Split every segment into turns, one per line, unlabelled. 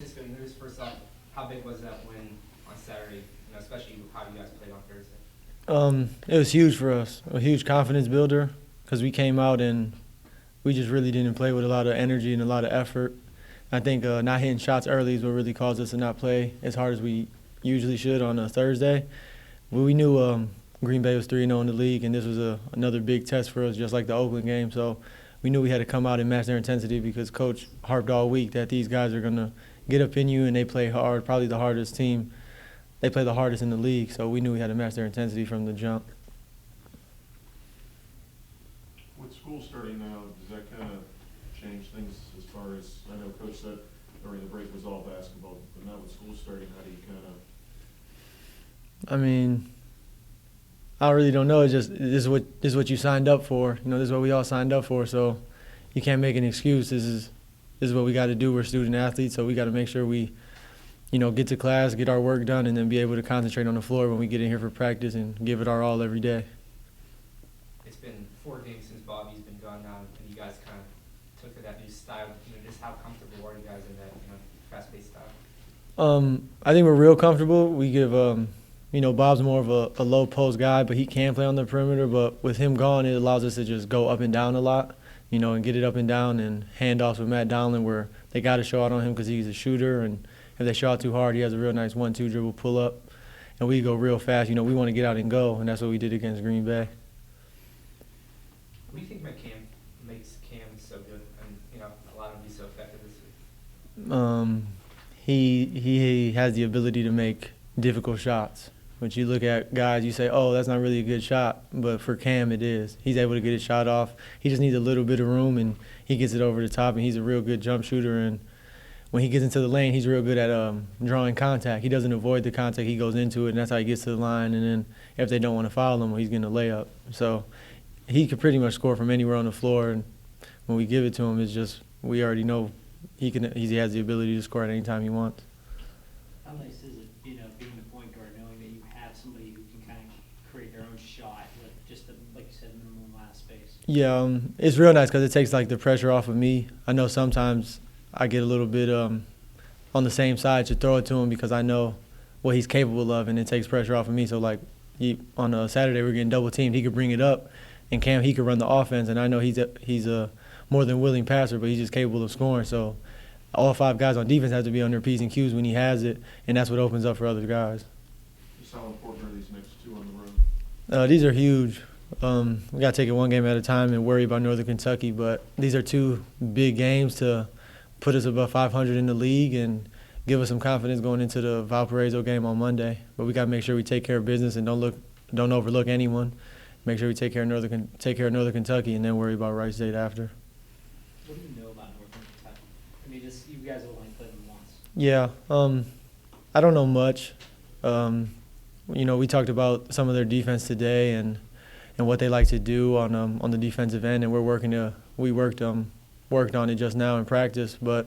Francisco, just first off, how big was that win on Saturday? Especially how you guys played on Thursday.
It was huge for us, a huge confidence builder, because we came out and we just really didn't play with a lot of energy and a lot of effort. I think not hitting shots early is what really caused us to not play as hard as we usually should on a Thursday. But we knew Green Bay was 3-0 in the league, and this was another big test for us, just like the Oakland game. So we knew we had to come out and match their intensity because Coach harped all week that these guys are going to get up in you and they play hard, probably the hardest team. They play the hardest in the league, so we knew we had to match their intensity from the jump.
With school starting now, does that kind of change things as far as, I know Coach said during the break was all basketball, but now with school starting, how do you kind of?
I mean, I really don't know. It's just this is what you signed up for. This is what we all signed up for. So you can't make an excuse. This is what we got to do. We're student athletes, so we got to make sure we, get to class, get our work done, and then be able to concentrate on the floor when we get in here for practice and give it our all every day.
It's been 4 games since Bobby's been gone now, and you guys kind of took to that new style. Just how comfortable are you guys in that, fast-paced style?
I think we're real comfortable. We give, Bob's more of a low post guy, but he can play on the perimeter. But with him gone, it allows us to just go up and down a lot, and get it up and down, and handoffs with Matt Donlin where they got to show out on him because he's a shooter, and if they show out too hard, he has a real nice 1-2 dribble pull up, and we go real fast. We want to get out and go, and that's what we did against Green Bay.
What do you think makes Cam so good, and allowed him to be so effective this week?
He has the ability to make difficult shots. When you look at guys, you say, "Oh, that's not really a good shot," but for Cam, it is. He's able to get his shot off. He just needs a little bit of room, and he gets it over the top. And he's a real good jump shooter. And when he gets into the lane, he's real good at drawing contact. He doesn't avoid the contact; he goes into it, and that's how he gets to the line. And then if they don't want to foul him, he's getting a layup. So he could pretty much score from anywhere on the floor. And when we give it to him, it's just we already know he has the ability to score at any time he wants.
How nice is it, being the point guard, knowing that you have somebody who can kind of create their own shot with just, like you said, minimum amount of space?
Yeah, it's real nice because it takes the pressure off of me. I know sometimes I get a little bit on the same side to throw it to him because I know what he's capable of, and it takes pressure off of me. So on a Saturday we're getting double teamed, he could bring it up, and Cam he could run the offense, and I know he's a more than willing passer, but he's just capable of scoring. So all 5 guys on defense have to be on their P's and Q's when he has it, and that's what opens up for other guys.
Just how important are these next 2 on the road?
These are huge. We got to take it one game at a time and worry about Northern Kentucky, but these are 2 big games to put us above 500 in the league and give us some confidence going into the Valparaiso game on Monday. But we got to make sure we take care of business and don't overlook anyone. Make sure we take care of Northern Kentucky, and then worry about Wright State after.
What do you know about Northern Kentucky? You guys have only played them once.
Yeah, I don't know much. We talked about some of their defense today and what they like to do on the defensive end, and we worked on it just now in practice. But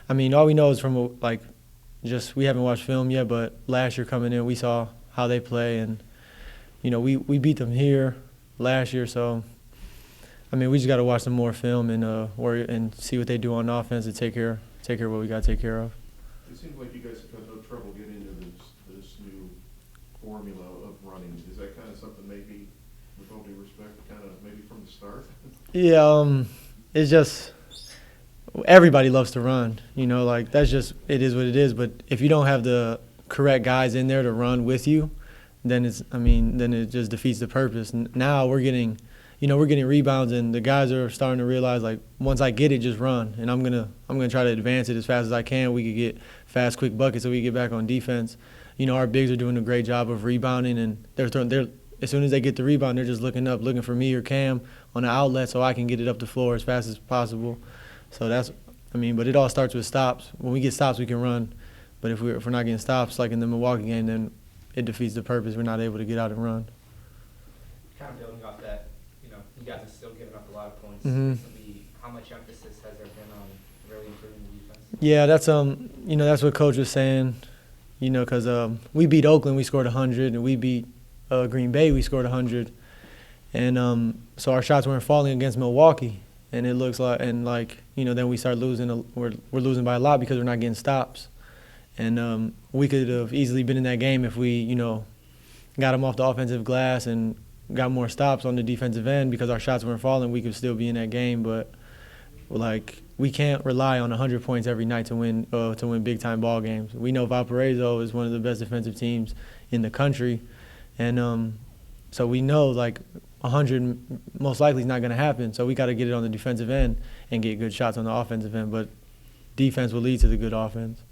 all we know is from we haven't watched film yet. But last year coming in, we saw how they play, and we beat them here last year. So we just got to watch some more film and see what they do on offense and take care of what we got to take care of.
It seems like you guys have had no trouble getting into this new formula of running. Is that kind of something maybe, with all due respect, kind of maybe from the start?
Yeah, it's just everybody loves to run. That's just it is what it is. But if you don't have the correct guys in there to run with you, then it just defeats the purpose. Now we're getting rebounds, and the guys are starting to realize once I get it, just run, and I'm gonna try to advance it as fast as I can. We could get fast, quick buckets so we get back on defense. Our bigs are doing a great job of rebounding, and they're as soon as they get the rebound, they're just looking up, looking for me or Cam on the outlet so I can get it up the floor as fast as possible. So but it all starts with stops. When we get stops, we can run, but if we're not getting stops like in the Milwaukee game, then it defeats the purpose. We're not able to get out and run.
Kind of building off that, you guys are still giving up a lot of points.
Mm-hmm.
Recently, how much emphasis has there been on really improving the defense?
Yeah, that's what Coach was saying. Because we beat Oakland, we scored 100, and we beat Green Bay, we scored 100, and so our shots weren't falling against Milwaukee. and it looks like, and like, you know, then we start losing. We're losing by a lot because we're not getting stops, and we could have easily been in that game if we, you know, got them off the offensive glass and got more stops on the defensive end because our shots weren't falling. We could still be in that game, but like, we can't rely on 100 points every night to win big time ball games. We know Valparaiso is one of the best defensive teams in the country, and so we know like 100 most likely is not going to happen. So we got to get it on the defensive end and get good shots on the offensive end. But defense will lead to the good offense.